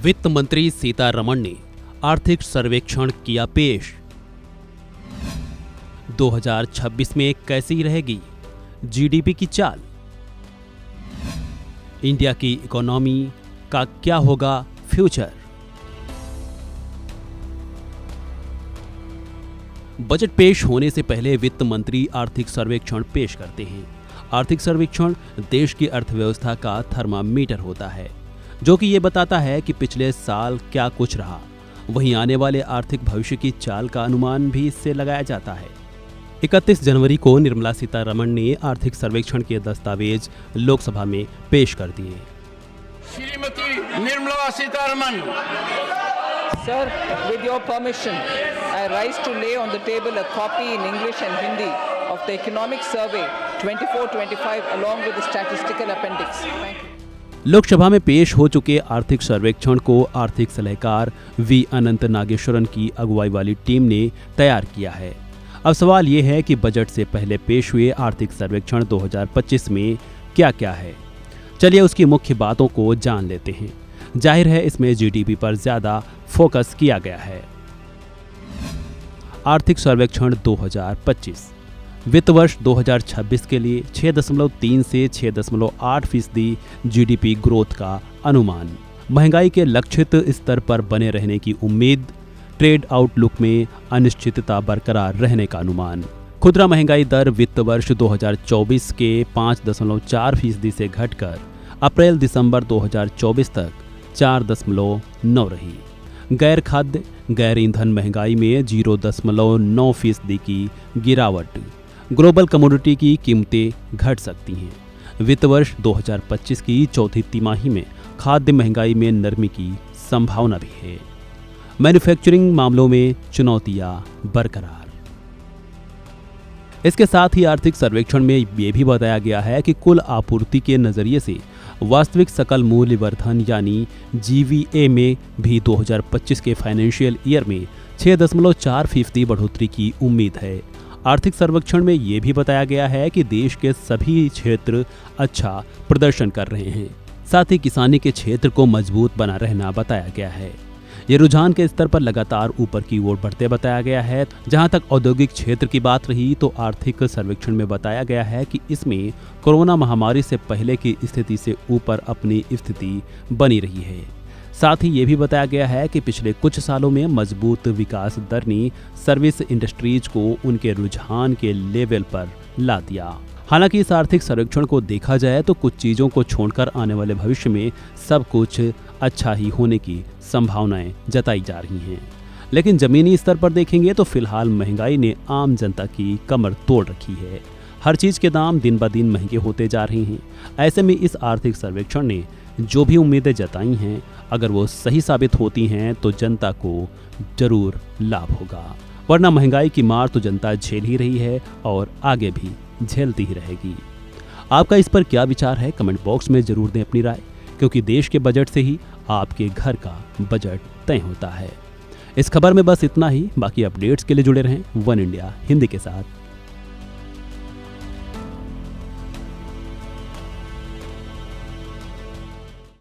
वित्त मंत्री सीतारमण ने आर्थिक सर्वेक्षण किया पेश। 2026 में कैसी रहेगी जीडीपी की चाल? इंडिया की इकोनॉमी का क्या होगा फ्यूचर? बजट पेश होने से पहले वित्त मंत्री आर्थिक सर्वेक्षण पेश करते हैं। आर्थिक सर्वेक्षण देश की अर्थव्यवस्था का थर्मामीटर होता है, जो कि ये बताता है कि पिछले साल क्या कुछ रहा। वहीं आने वाले आर्थिक भविष्य की चाल का अनुमान भी इससे लगाया जाता है। 31 जनवरी को निर्मला सीतारमण ने आर्थिक सर्वेक्षण के दस्तावेज लोकसभा में पेश कर दिए। Shrimati Nirmala Sitharaman. Sir, with your permission, I rise to lay on the table a copy in English and Hindi of the Economic Survey 24-25 along with the statistical appendix. Thank you. Lok Sabha में पेश हो चुके आर्थिक सर्वेक्षण को आर्थिक सलाहकार वी अनंत नागेश्वरन की अगुवाई वाली टीम ने तैयार किया है। अब सवाल ये है कि बजट से पहले पेश हुए आर्थिक सर्वेक्षण 2025 में क्या क्या है। चलिए उसकी मुख्य बातों को जान लेते हैं। जाहिर है इसमें जीडीपी पर ज्यादा फोकस किया गया है। आर्थिक सर्वेक्षण 2025 वित्त वर्ष 2026 के लिए 6.3 से 6.8% जीडीपी ग्रोथ का अनुमान, महंगाई के लक्षित स्तर पर बने रहने की उम्मीद, ट्रेड आउटलुक में अनिश्चितता बरकरार रहने का अनुमान। खुदरा महंगाई दर वित्त वर्ष 2024 के 5.4% से घटकर अप्रैल दिसंबर 2024 तक 4.9 रही। गैर खाद्य गैर ईंधन महंगाई में 0.9% की गिरावट। ग्लोबल कमोडिटी की कीमतें घट सकती हैं। वित्त वर्ष 2025 की चौथी तिमाही में खाद्य महंगाई में नरमी की संभावना भी है। मैन्युफैक्चरिंग मामलों में चुनौतियां बरकरार। इसके साथ ही आर्थिक सर्वेक्षण में ये भी बताया गया है कि कुल आपूर्ति के नजरिए से वास्तविक सकल मूल्य वर्धन यानी जीवीए में भी 2025 के फाइनेंशियल ईयर में 6.4% बढ़ोतरी की उम्मीद है। आर्थिक सर्वेक्षण में ये भी बताया गया है कि देश के सभी क्षेत्र अच्छा प्रदर्शन कर रहे हैं। साथ ही किसानी के क्षेत्र को मजबूत बना रहना बताया गया है। ये रुझान के स्तर पर लगातार ऊपर की ओर बढ़ते बताया गया है। जहां तक औद्योगिक क्षेत्र की बात रही तो आर्थिक सर्वेक्षण में बताया गया है कि इसमें कोरोना महामारी से पहले की स्थिति से ऊपर अपनी स्थिति बनी रही है। साथ ही ये भी बताया गया है कि पिछले कुछ सालों में मजबूत विकास दर ने सर्विस इंडस्ट्रीज को उनके रुझान के लेवल पर ला दिया। हालांकि इस आर्थिक सर्वेक्षण को देखा जाए तो कुछ चीज़ों को छोड़कर आने वाले भविष्य में सब कुछ अच्छा ही होने की संभावनाएं जताई जा रही हैं। लेकिन जमीनी स्तर पर देखेंगे तो फिलहाल महंगाई ने आम जनता की कमर तोड़ रखी है। हर चीज़ के दाम दिन ब दिन महंगे होते जा रहे हैं। ऐसे में इस आर्थिक सर्वेक्षण ने जो भी उम्मीदें जताई हैं, अगर वो सही साबित होती हैं तो जनता को जरूर लाभ होगा, वरना महंगाई की मार तो जनता झेल ही रही है और आगे भी झेलती ही रहेगी। आपका इस पर क्या विचार है? कमेंट बॉक्स में जरूर दें अपनी राय, क्योंकि देश के बजट से ही आपके घर का बजट तय होता है। इस खबर में बस इतना ही। बाकी अपडेट्स के लिए जुड़े रहें वन इंडिया हिंदी के साथ।